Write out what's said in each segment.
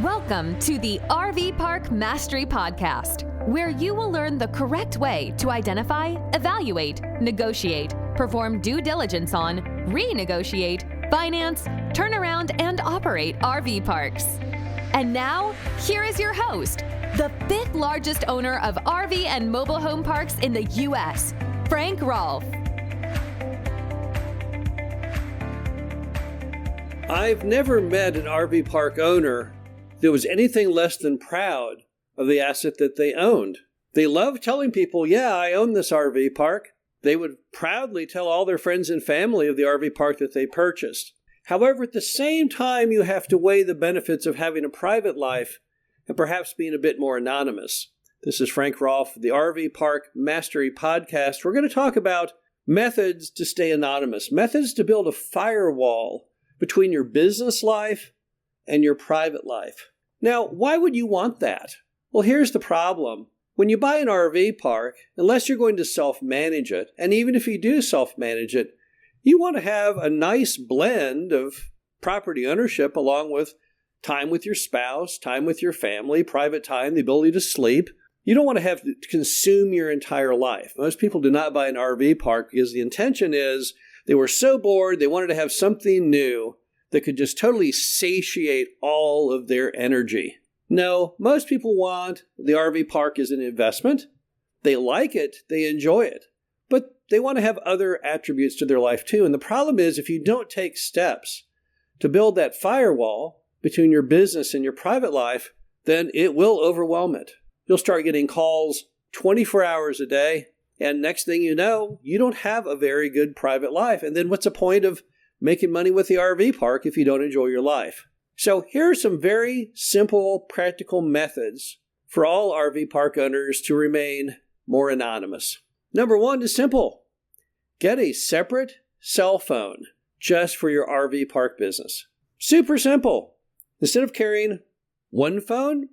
Welcome to the RV Park Mastery Podcast, where you will learn the correct way to identify, evaluate, negotiate, perform due diligence on, renegotiate, finance, turn around, and operate RV parks. And now, here is your host, the fifth largest owner of RV and mobile home parks in the U.S., Frank Rolfe. I've never met an RV park owner that was anything less than proud of the asset that they owned. They loved telling people, yeah, I own this RV park. They would proudly tell all their friends and family of the RV park that they purchased. However, at the same time, you have to weigh the benefits of having a private life and perhaps being a bit more anonymous. This is Frank Rolfe, the RV Park Mastery Podcast. We're going to talk about methods to stay anonymous, methods to build a firewall between your business life and your private life. Now, why would you want that? Well, here's the problem. When you buy an RV park, unless you're going to self-manage it, and even if you do self-manage it, you want to have a nice blend of property ownership along with time with your spouse, time with your family, private time, the ability to sleep. You don't want to have to consume your entire life. Most people do not buy an RV park because the intention is they were so bored, they wanted to have something new that could just totally satiate all of their energy. No, most people want the RV park as an investment. They like it, they enjoy it, but they want to have other attributes to their life too. And the problem is if you don't take steps to build that firewall between your business and your private life, then it will overwhelm it. You'll start getting calls 24 hours a day, and next thing you know, you don't have a very good private life. And then what's the point of making money with the RV park if you don't enjoy your life? So here are some very simple, practical methods for all RV park owners to remain more anonymous. Number one is simple. Get a separate cell phone just for your RV park business. Super simple. Instead of carrying one phone,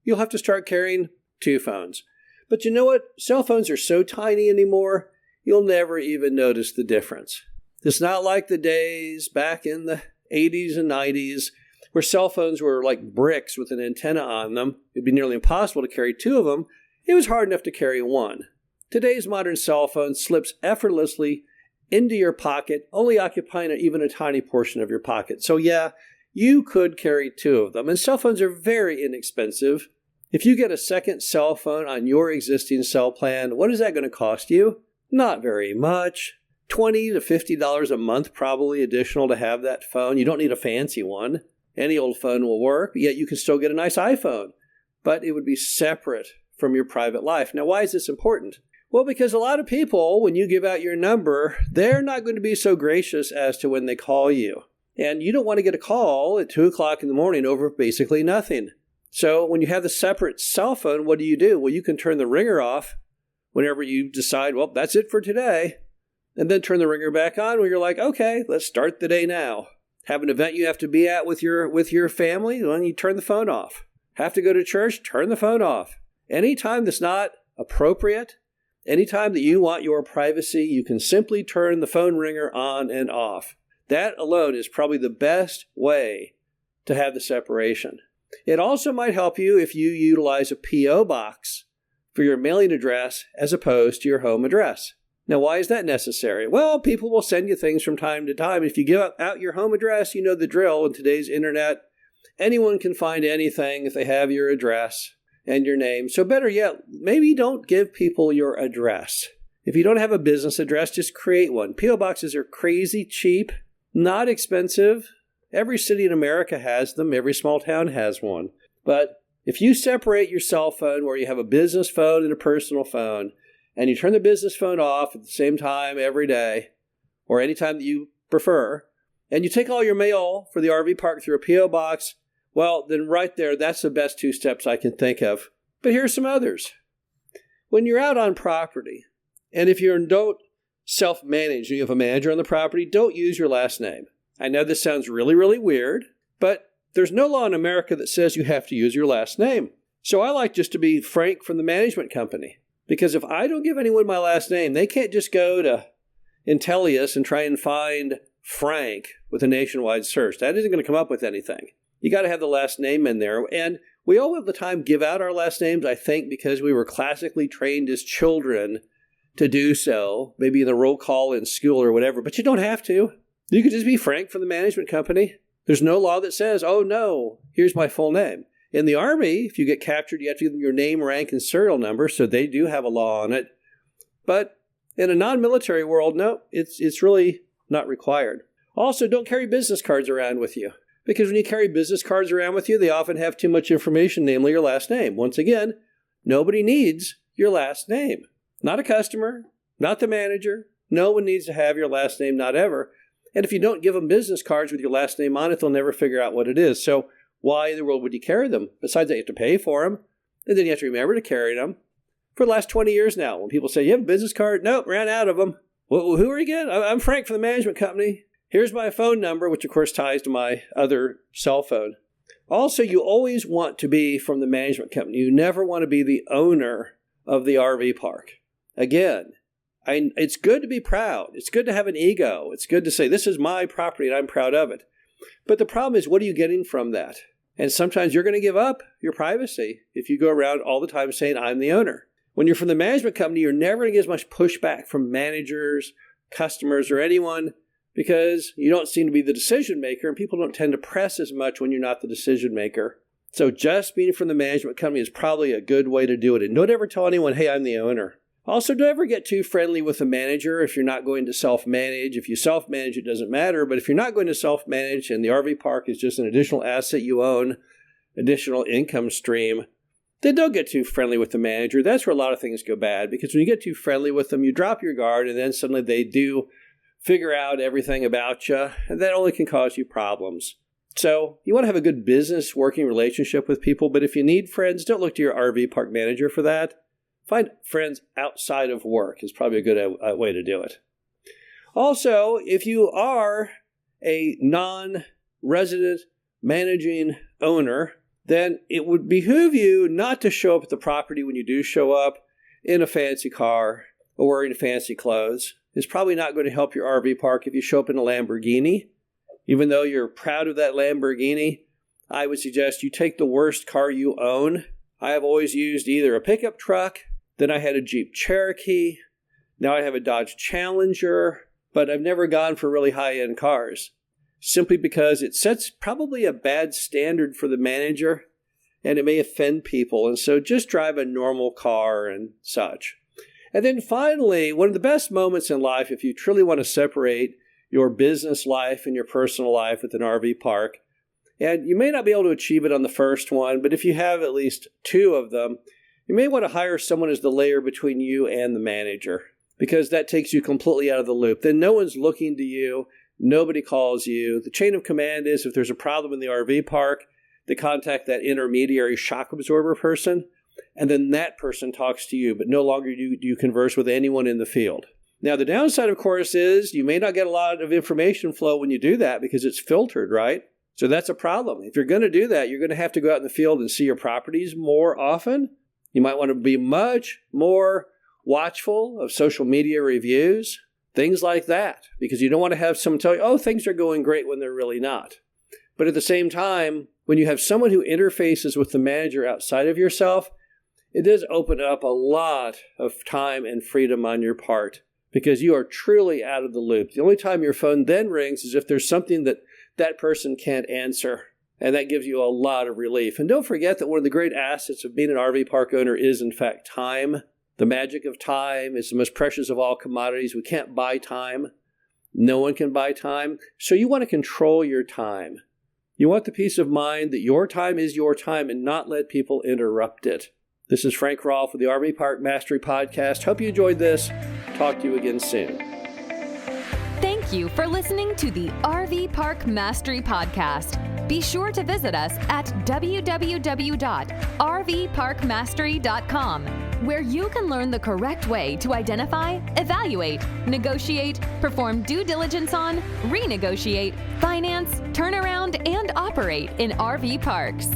you'll have to start carrying two phones. But you know what? Cell phones are so tiny anymore, you'll never even notice the difference. It's not like the days back in the 80s and 90s where cell phones were like bricks with an antenna on them. It'd be nearly impossible to carry two of them. It was hard enough to carry one. Today's modern cell phone slips effortlessly into your pocket, only occupying even a tiny portion of your pocket. So yeah, you could carry two of them. And cell phones are very inexpensive. If you get a second cell phone on your existing cell plan, what is that going to cost you? Not very much. $20 to $50 a month probably additional to have that phone. You don't need a fancy one. Any old phone will work, yet you can still get a nice iPhone. But it would be separate from your private life. Now, why is this important? Well, because a lot of people, when you give out your number, they're not going to be so gracious as to when they call you. And you don't want to get a call at 2 o'clock in the morning over basically nothing. So when you have the separate cell phone, what do? Well, you can turn the ringer off whenever you decide, well, that's it for today. And then turn the ringer back on when you're like, okay, let's start the day now. Have an event you have to be at with your family, then you turn the phone off. Have to go to church, turn the phone off. Anytime that's not appropriate, anytime that you want your privacy, you can simply turn the phone ringer on and off. That alone is probably the best way to have the separation. It also might help you if you utilize a P.O. box for your mailing address as opposed to your home address. Now, why is that necessary? Well, people will send you things from time to time. If you give out your home address, you know the drill. In today's internet, anyone can find anything if they have your address and your name. So better yet, maybe don't give people your address. If you don't have a business address, just create one. P.O. boxes are crazy cheap, not expensive. Every city in America has them. Every small town has one. But if you separate your cell phone where you have a business phone and a personal phone, and you turn the business phone off at the same time every day, or anytime that you prefer, and you take all your mail for the RV park through a P.O. box, well, then right there, that's the best two steps I can think of. But here's some others. When you're out on property, and if you don't self-manage, you have a manager on the property, don't use your last name. I know this sounds really, really weird, but there's no law in America that says you have to use your last name. So I like just to be Frank from the management company. Because if I don't give anyone my last name, they can't just go to Intellius and try and find Frank with a nationwide search. That isn't going to come up with anything. You got to have the last name in there. And we all of the time give out our last names, I think, because we were classically trained as children to do so, maybe in the roll call in school or whatever. But you don't have to. You could just be Frank from the management company. There's no law that says, oh, no, here's my full name. In the Army, if you get captured, you have to give them your name, rank, and serial number, so they do have a law on it. But in a non-military world, no, it's really not required. Also, don't carry business cards around with you, because when you carry business cards around with you, they often have too much information, namely your last name. Once again, nobody needs your last name. Not a customer, not the manager. No one needs to have your last name, not ever. And if you don't give them business cards with your last name on it, they'll never figure out what it is. So why in the world would you carry them? Besides that, you have to pay for them, and then you have to remember to carry them. For the last 20 years now, when people say, you have a business card? Nope, ran out of them. Well, who are you again? I'm Frank from the management company. Here's my phone number, which of course ties to my other cell phone. Also, you always want to be from the management company. You never want to be the owner of the RV park. Again, it's good to be proud. It's good to have an ego. It's good to say, this is my property and I'm proud of it. But the problem is, what are you getting from that? And sometimes you're going to give up your privacy if you go around all the time saying, I'm the owner. When you're from the management company, you're never going to get as much pushback from managers, customers, or anyone, because you don't seem to be the decision maker, and people don't tend to press as much when you're not the decision maker. So just being from the management company is probably a good way to do it. And don't ever tell anyone, hey, I'm the owner. Also, don't ever get too friendly with the manager if you're not going to self-manage. If you self-manage, it doesn't matter. But if you're not going to self-manage and the RV park is just an additional asset you own, additional income stream, then don't get too friendly with the manager. That's where a lot of things go bad, because when you get too friendly with them, you drop your guard, and then suddenly they do figure out everything about you, and that only can cause you problems. So you want to have a good business working relationship with people, but if you need friends, don't look to your RV park manager for that. Find friends outside of work is probably a good way to do it. Also, if you are a non-resident managing owner, then it would behoove you not to show up at the property when you do show up in a fancy car or wearing fancy clothes. It's probably not going to help your RV park if you show up in a Lamborghini. Even though you're proud of that Lamborghini, I would suggest you take the worst car you own. I have always used either a pickup truck, then I had a Jeep Cherokee, now I have a Dodge Challenger, but I've never gone for really high-end cars, simply because it sets probably a bad standard for the manager, and it may offend people, and so just drive a normal car and such. And then finally, one of the best moments in life, if you truly want to separate your business life and your personal life with an RV park, and you may not be able to achieve it on the first one, but if you have at least two of them, you may want to hire someone as the layer between you and the manager, because that takes you completely out of the loop. Then no one's looking to you. Nobody calls you. The chain of command is, if there's a problem in the RV park, they contact that intermediary shock absorber person, and then that person talks to you, but no longer do you converse with anyone in the field. Now, the downside, of course, is you may not get a lot of information flow when you do that because it's filtered, right? So that's a problem. If you're going to do that, you're going to have to go out in the field and see your properties more often. You might want to be much more watchful of social media reviews, things like that, because you don't want to have someone tell you, oh, things are going great when they're really not. But at the same time, when you have someone who interfaces with the manager outside of yourself, it does open up a lot of time and freedom on your part, because you are truly out of the loop. The only time your phone then rings is if there's something that that person can't answer, and that gives you a lot of relief. And don't forget that one of the great assets of being an RV park owner is, in fact, time. The magic of time is the most precious of all commodities. We can't buy time. No one can buy time. So you want to control your time. You want the peace of mind that your time is your time and not let people interrupt it. This is Frank Rolfe with the RV Park Mastery Podcast. Hope you enjoyed this. Talk to you again soon. Thank you for listening to the RV Park Mastery Podcast. Be sure to visit us at www.rvparkmastery.com, where you can learn the correct way to identify, evaluate, negotiate, perform due diligence on, renegotiate, finance, turn around, and operate in RV parks.